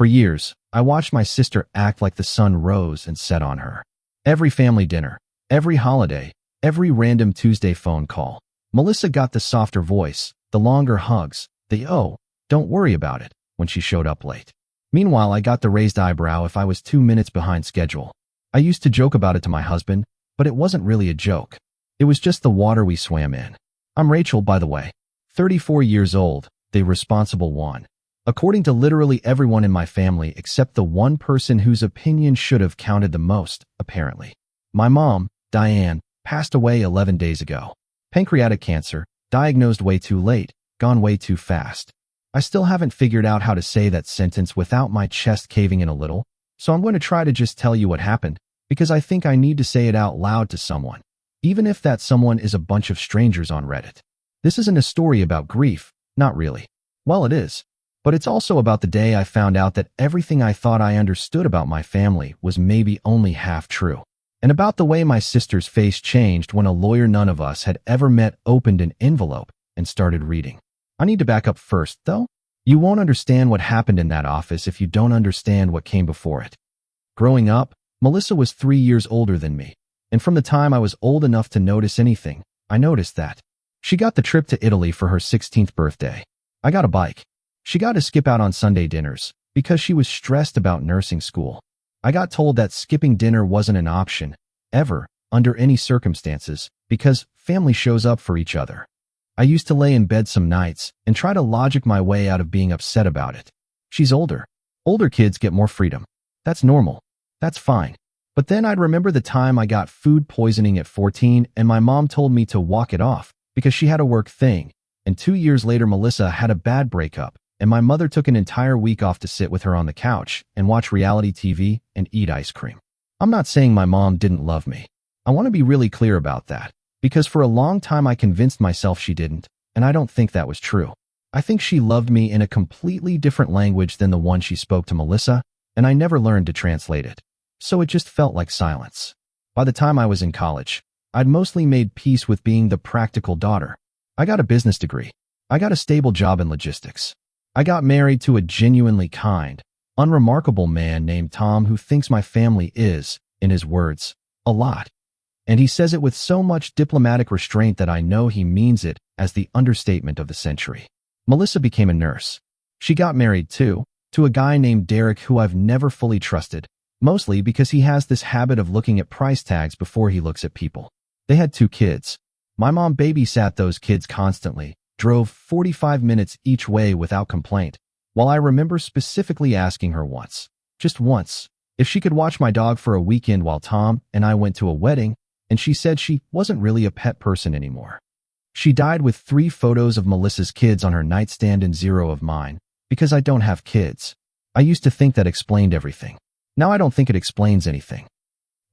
For years, I watched my sister act like the sun rose and set on her. Every family dinner, every holiday, every random Tuesday phone call. Melissa got the softer voice, the longer hugs, the "oh, don't worry about it" when she showed up late. Meanwhile, I got the raised eyebrow if I was 2 minutes behind schedule. I used to joke about it to my husband, but it wasn't really a joke. It was just the water we swam in. I'm Rachel, by the way. 34 years old, the responsible one. According to literally everyone in my family except the one person whose opinion should have counted the most, apparently. My mom, Diane, passed away 11 days ago. Pancreatic cancer, diagnosed way too late, gone way too fast. I still haven't figured out how to say that sentence without my chest caving in a little, so I'm going to try to just tell you what happened, because I think I need to say it out loud to someone, even if that someone is a bunch of strangers on Reddit. This isn't a story about grief, not really. Well, it is. But it's also about the day I found out that everything I thought I understood about my family was maybe only half true. And about the way my sister's face changed when a lawyer none of us had ever met opened an envelope and started reading. I need to back up first, though. You won't understand what happened in that office if you don't understand what came before it. Growing up, Melissa was 3 years older than me, and from the time I was old enough to notice anything, I noticed that. She got the trip to Italy for her 16th birthday. I got a bike. She got to skip out on Sunday dinners because she was stressed about nursing school. I got told that skipping dinner wasn't an option, ever, under any circumstances, because family shows up for each other. I used to lay in bed some nights and try to logic my way out of being upset about it. She's older. Older kids get more freedom. That's normal. That's fine. But then I'd remember the time I got food poisoning at 14 and my mom told me to walk it off because she had a work thing. And 2 years later, Melissa had a bad breakup, and my mother took an entire week off to sit with her on the couch and watch reality TV and eat ice cream. I'm not saying my mom didn't love me. I want to be really clear about that, because for a long time I convinced myself she didn't, and I don't think that was true. I think she loved me in a completely different language than the one she spoke to Melissa, and I never learned to translate it. So it just felt like silence. By the time I was in college, I'd mostly made peace with being the practical daughter. I got a business degree. I got a stable job in logistics. I got married to a genuinely kind, unremarkable man named Tom who thinks my family is, in his words, a lot. And he says it with so much diplomatic restraint that I know he means it as the understatement of the century. Melissa became a nurse. She got married, too, to a guy named Derek who I've never fully trusted, mostly because he has this habit of looking at price tags before he looks at people. They had 2 kids. My mom babysat those kids constantly, drove 45 minutes each way without complaint, while I remember specifically asking her once, just once, if she could watch my dog for a weekend while Tom and I went to a wedding, and she said she wasn't really a pet person anymore. She died with 3 photos of Melissa's kids on her nightstand and 0 of mine, because I don't have kids. I used to think that explained everything. Now I don't think it explains anything.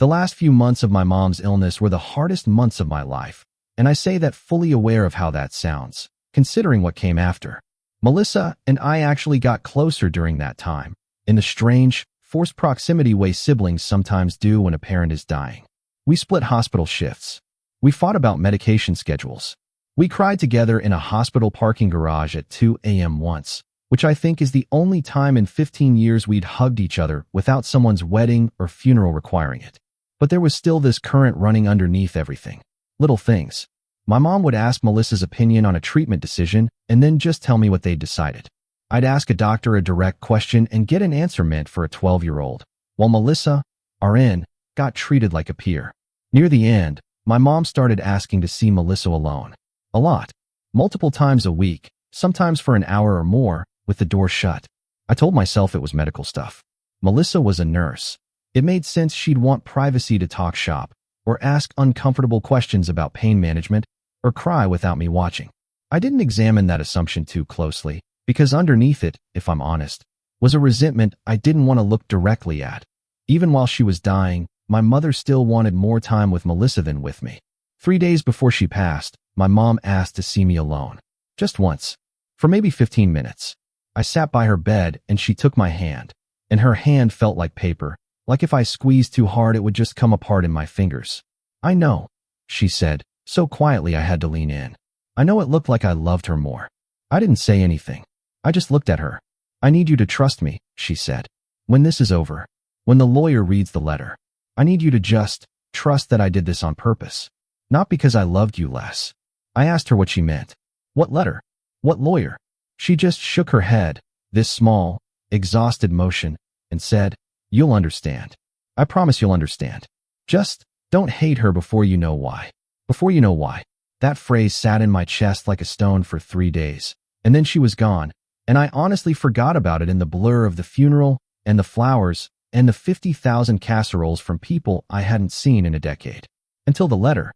The last few months of my mom's illness were the hardest months of my life, and I say that fully aware of how that sounds, considering what came after. Melissa and I actually got closer during that time, in the strange, forced proximity way siblings sometimes do when a parent is dying. We split hospital shifts. We fought about medication schedules. We cried together in a hospital parking garage at 2 a.m. once, which I think is the only time in 15 years we'd hugged each other without someone's wedding or funeral requiring it. But there was still this current running underneath everything. Little things. My mom would ask Melissa's opinion on a treatment decision and then just tell me what they'd decided. I'd ask a doctor a direct question and get an answer meant for a 12-year-old, while Melissa, RN, got treated like a peer. Near the end, my mom started asking to see Melissa alone. A lot. Multiple times a week, sometimes for an hour or more, with the door shut. I told myself it was medical stuff. Melissa was a nurse. It made sense she'd want privacy to talk shop, or ask uncomfortable questions about pain management, or cry without me watching. I didn't examine that assumption too closely, because underneath it, if I'm honest, was a resentment I didn't want to look directly at. Even while she was dying, my mother still wanted more time with Melissa than with me. 3 days before she passed, my mom asked to see me alone. Just once. For maybe 15 minutes. I sat by her bed and she took my hand, and her hand felt like paper, like if I squeezed too hard it would just come apart in my fingers. I know, she said, so quietly I had to lean in. I know it looked like I loved her more. I didn't say anything. I just looked at her. I need you to trust me, she said. When this is over, when the lawyer reads the letter, I need you to just trust that I did this on purpose. Not because I loved you less. I asked her what she meant. What letter? What lawyer? She just shook her head, this small, exhausted motion, and said, "You'll understand. I promise you'll understand. Just don't hate her before you know why." Before you know why. That phrase sat in my chest like a stone for 3 days, and then she was gone, and I honestly forgot about it in the blur of the funeral and the flowers and the 50,000 casseroles from people I hadn't seen in a decade. Until the letter.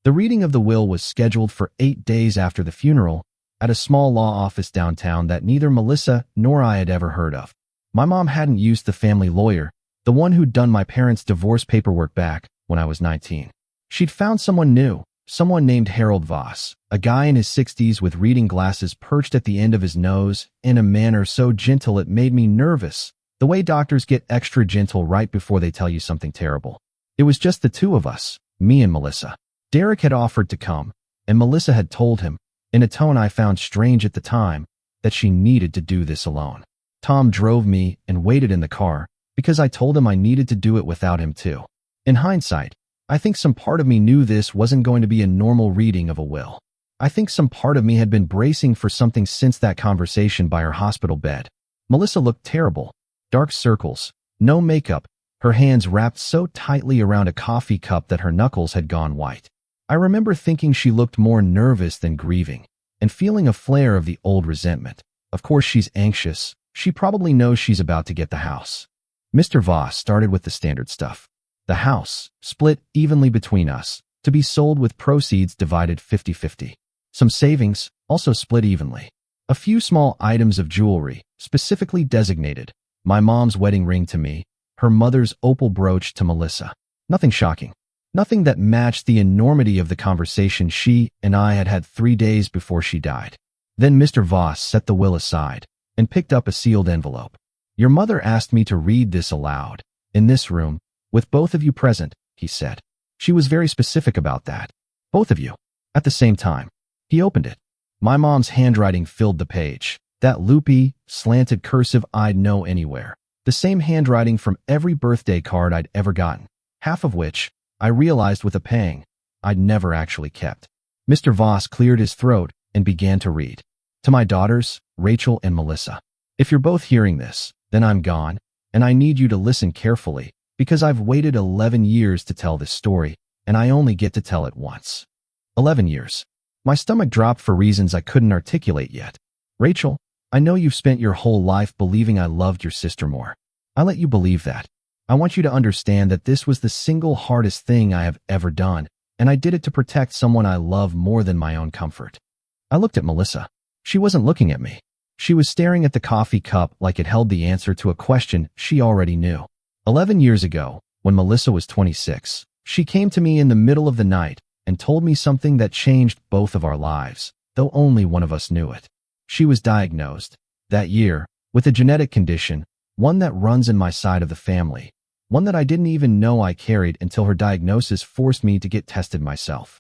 The reading of the will was scheduled for 8 days after the funeral at a small law office downtown that neither Melissa nor I had ever heard of. My mom hadn't used the family lawyer, the one who'd done my parents' divorce paperwork back when I was 19. She'd found someone new, someone named Harold Voss, a guy in his 60s with reading glasses perched at the end of his nose in a manner so gentle it made me nervous, the way doctors get extra gentle right before they tell you something terrible. It was just the two of us, me and Melissa. Derek had offered to come, and Melissa had told him, in a tone I found strange at the time, that she needed to do this alone. Tom drove me and waited in the car because I told him I needed to do it without him too. In hindsight, I think some part of me knew this wasn't going to be a normal reading of a will. I think some part of me had been bracing for something since that conversation by her hospital bed. Melissa looked terrible. Dark circles, no makeup, her hands wrapped so tightly around a coffee cup that her knuckles had gone white. I remember thinking she looked more nervous than grieving, and feeling a flare of the old resentment. Of course she's anxious. She probably knows she's about to get the house. Mr. Voss started with the standard stuff. The house, split evenly between us, to be sold with proceeds divided 50-50. Some savings, also split evenly. A few small items of jewelry, specifically designated. My mom's wedding ring to me, her mother's opal brooch to Melissa. Nothing shocking. Nothing that matched the enormity of the conversation she and I had had 3 days before she died. Then Mr. Voss set the will aside and picked up a sealed envelope. "Your mother asked me to read this aloud, in this room, with both of you present," he said. "She was very specific about that. Both of you. At the same time." He opened it. My mom's handwriting filled the page. That loopy, slanted cursive I'd know anywhere. The same handwriting from every birthday card I'd ever gotten. Half of which, I realized with a pang, I'd never actually kept. Mr. Voss cleared his throat and began to read. "To my daughters, Rachel and Melissa. If you're both hearing this, then I'm gone, and I need you to listen carefully, because I've waited 11 years to tell this story, and I only get to tell it once." 11 years. My stomach dropped for reasons I couldn't articulate yet. "Rachel, I know you've spent your whole life believing I loved your sister more. I let you believe that. I want you to understand that this was the single hardest thing I have ever done, and I did it to protect someone I love more than my own comfort." I looked at Melissa. She wasn't looking at me. She was staring at the coffee cup like it held the answer to a question she already knew. 11 years ago, when Melissa was 26, she came to me in the middle of the night and told me something that changed both of our lives, though only one of us knew it. She was diagnosed, that year, with a genetic condition, one that runs in my side of the family, one that I didn't even know I carried until her diagnosis forced me to get tested myself.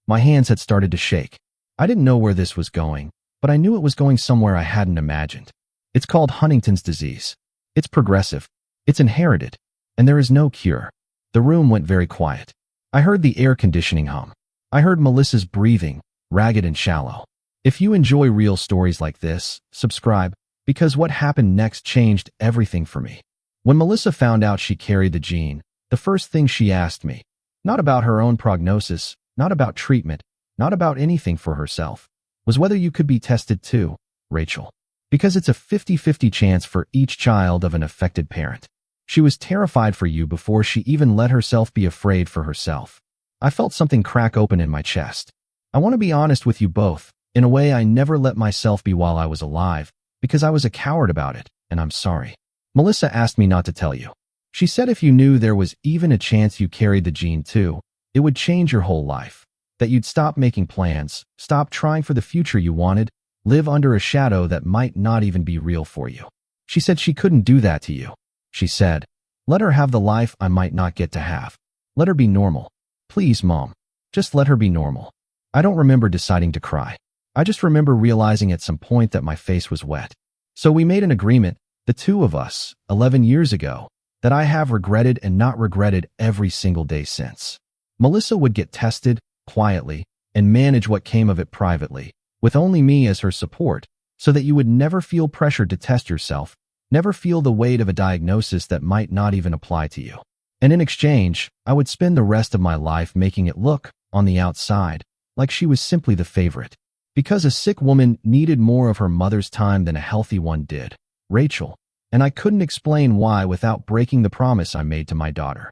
My hands had started to shake. I didn't know where this was going, but I knew it was going somewhere I hadn't imagined. It's called Huntington's disease. It's progressive. It's inherited. And there is no cure. The room went very quiet. I heard the air conditioning hum. I heard Melissa's breathing, ragged and shallow. If you enjoy real stories like this, subscribe, because what happened next changed everything for me. When Melissa found out she carried the gene, the first thing she asked me, not about her own prognosis, not about treatment, not about anything for herself, was whether you could be tested too, Rachel. Because it's a 50-50 chance for each child of an affected parent. She was terrified for you before she even let herself be afraid for herself. I felt something crack open in my chest. I want to be honest with you both, in a way I never let myself be while I was alive, because I was a coward about it, and I'm sorry. Melissa asked me not to tell you. She said if you knew there was even a chance you carried the gene too, it would change your whole life. That you'd stop making plans, stop trying for the future you wanted, live under a shadow that might not even be real for you. She said she couldn't do that to you. She said, let her have the life I might not get to have. Let her be normal. Please, Mom. Just let her be normal. I don't remember deciding to cry. I just remember realizing at some point that my face was wet. So we made an agreement, the two of us, 11 years ago, that I have regretted and not regretted every single day since. Melissa would get tested, quietly, and manage what came of it privately, with only me as her support, so that you would never feel pressured to test yourself, never feel the weight of a diagnosis that might not even apply to you. And in exchange, I would spend the rest of my life making it look, on the outside, like she was simply the favorite. Because a sick woman needed more of her mother's time than a healthy one did, Rachel, and I couldn't explain why without breaking the promise I made to my daughter.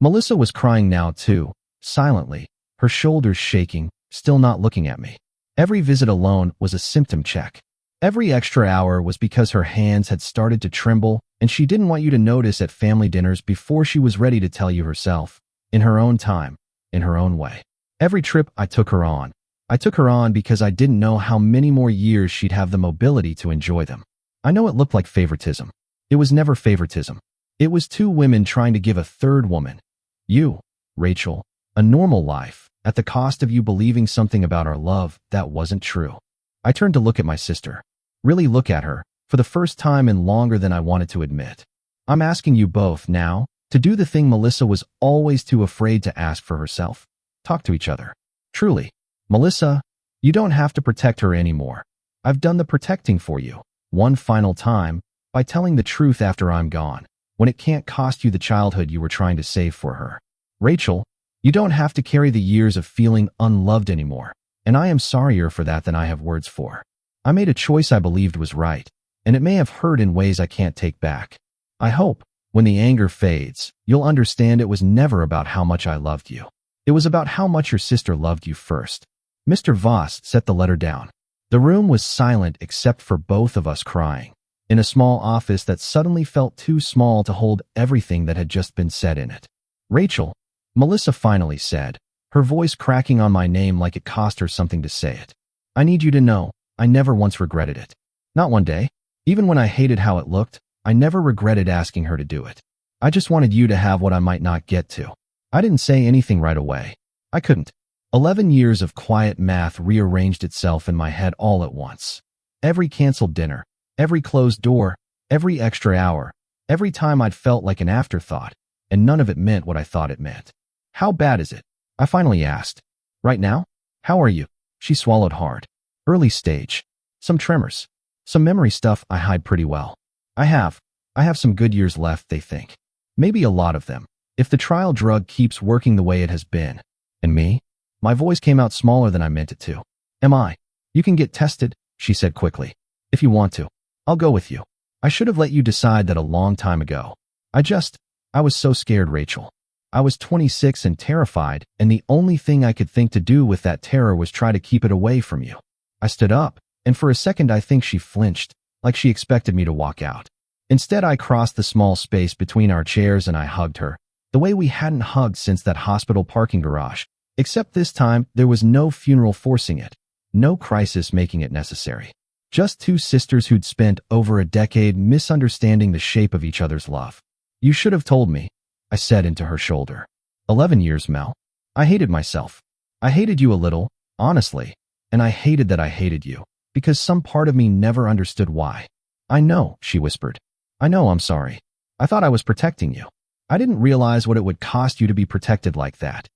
Melissa was crying now too, silently, her shoulders shaking, still not looking at me. Every visit alone was a symptom check. Every extra hour was because her hands had started to tremble, and she didn't want you to notice at family dinners before she was ready to tell you herself, in her own time, in her own way. Every trip I took her on because I didn't know how many more years she'd have the mobility to enjoy them. I know it looked like favoritism. It was never favoritism. It was two women trying to give a third woman, you, Rachel, a normal life, at the cost of you believing something about our love that wasn't true. I turned to look at my sister. Really look at her, for the first time in longer than I wanted to admit. I'm asking you both now to do the thing Melissa was always too afraid to ask for herself. Talk to each other. Truly. Melissa, you don't have to protect her anymore. I've done the protecting for you, one final time, by telling the truth after I'm gone, when it can't cost you the childhood you were trying to save for her. Rachel, you don't have to carry the years of feeling unloved anymore, and I am sorrier for that than I have words for. I made a choice I believed was right, and it may have hurt in ways I can't take back. I hope, when the anger fades, you'll understand it was never about how much I loved you. It was about how much your sister loved you first. Mr. Voss set the letter down. The room was silent except for both of us crying, in a small office that suddenly felt too small to hold everything that had just been said in it. Rachel, Melissa finally said, her voice cracking on my name like it cost her something to say it. I need you to know, I never once regretted it. Not one day. Even when I hated how it looked, I never regretted asking her to do it. I just wanted you to have what I might not get to. I didn't say anything right away. I couldn't. 11 years of quiet math rearranged itself in my head all at once. Every canceled dinner, every closed door, every extra hour, every time I'd felt like an afterthought, and none of it meant what I thought it meant. How bad is it? I finally asked. Right now? How are you? She swallowed hard. Early stage. Some tremors. Some memory stuff I hide pretty well. I have some good years left, they think. Maybe a lot of them, if the trial drug keeps working the way it has been. And me? My voice came out smaller than I meant it to. Am I? You can get tested, she said quickly. If you want to. I'll go with you. I should have let you decide that a long time ago. I was so scared, Rachel. I was 26 and terrified, and the only thing I could think to do with that terror was try to keep it away from you. I stood up, and for a second I think she flinched, like she expected me to walk out. Instead, I crossed the small space between our chairs and I hugged her, the way we hadn't hugged since that hospital parking garage. Except this time, there was no funeral forcing it, no crisis making it necessary. Just two sisters who'd spent over a decade misunderstanding the shape of each other's love. You should have told me, I said into her shoulder. 11 years, Mel. I hated myself. I hated you a little, honestly, and I hated that I hated you, because some part of me never understood why. I know, she whispered. I know, I'm sorry. I thought I was protecting you. I didn't realize what it would cost you to be protected like that.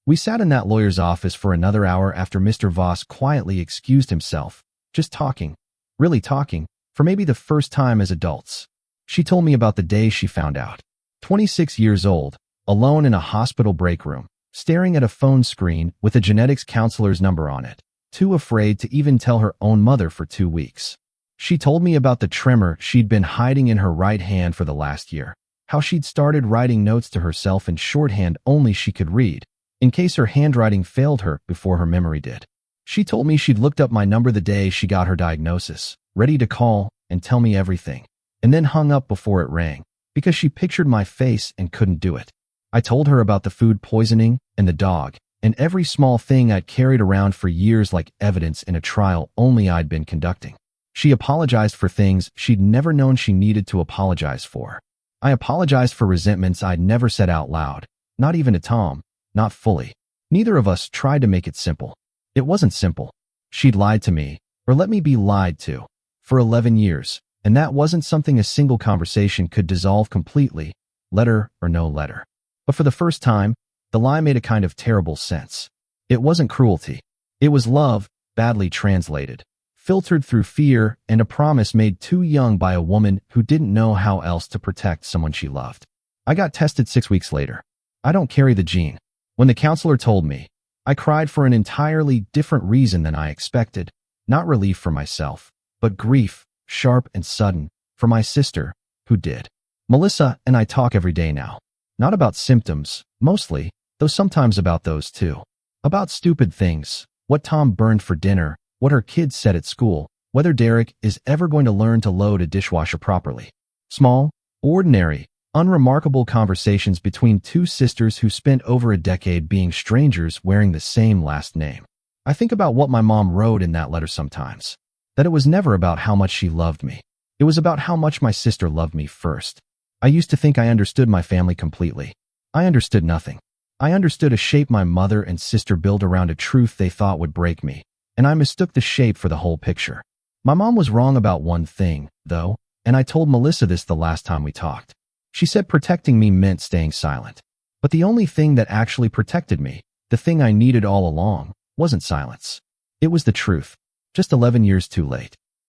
We sat in that lawyer's office for another hour after Mr. Voss quietly excused himself, just talking, really talking, for maybe the first time as adults. She told me about the day she found out. 26 years old, alone in a hospital break room, staring at a phone screen with a genetics counselor's number on it, too afraid to even tell her own mother for 2 weeks. She told me about the tremor she'd been hiding in her right hand for the last year, how she'd started writing notes to herself in shorthand only she could read, in case her handwriting failed her before her memory did. She told me she'd looked up my number the day she got her diagnosis, ready to call and tell me everything, and then hung up before it rang, because she pictured my face and couldn't do it. I told her about the food poisoning and the dog, and every small thing I'd carried around for years like evidence in a trial only I'd been conducting. She apologized for things she'd never known she needed to apologize for. I apologized for resentments I'd never said out loud, not even to Tom, not fully. Neither of us tried to make it simple. It wasn't simple. She'd lied to me, or let me be lied to, for 11 years, And that wasn't something a single conversation could dissolve completely, letter or no letter. But for the first time, the lie made a kind of terrible sense. It wasn't cruelty. It was love, badly translated, filtered through fear and a promise made too young by a woman who didn't know how else to protect someone she loved. I got tested 6 weeks later. I don't carry the gene. When the counselor told me, I cried for an entirely different reason than I expected. Not relief for myself, but grief, sharp and sudden, for my sister, who did. Melissa and I talk every day now. Not about symptoms, mostly, though sometimes about those too. About stupid things, what Tom burned for dinner, what her kids said at school, whether Derek is ever going to learn to load a dishwasher properly. Small, ordinary, unremarkable conversations between two sisters who spent over a decade being strangers wearing the same last name. I think about what my mom wrote in that letter sometimes. That it was never about how much she loved me. It was about how much my sister loved me first. I used to think I understood my family completely. I understood nothing. I understood a shape my mother and sister built around a truth they thought would break me, and I mistook the shape for the whole picture. My mom was wrong about one thing, though, and I told Melissa this the last time we talked. She said protecting me meant staying silent. But the only thing that actually protected me, the thing I needed all along, wasn't silence. It was the truth. Just 11 years too late.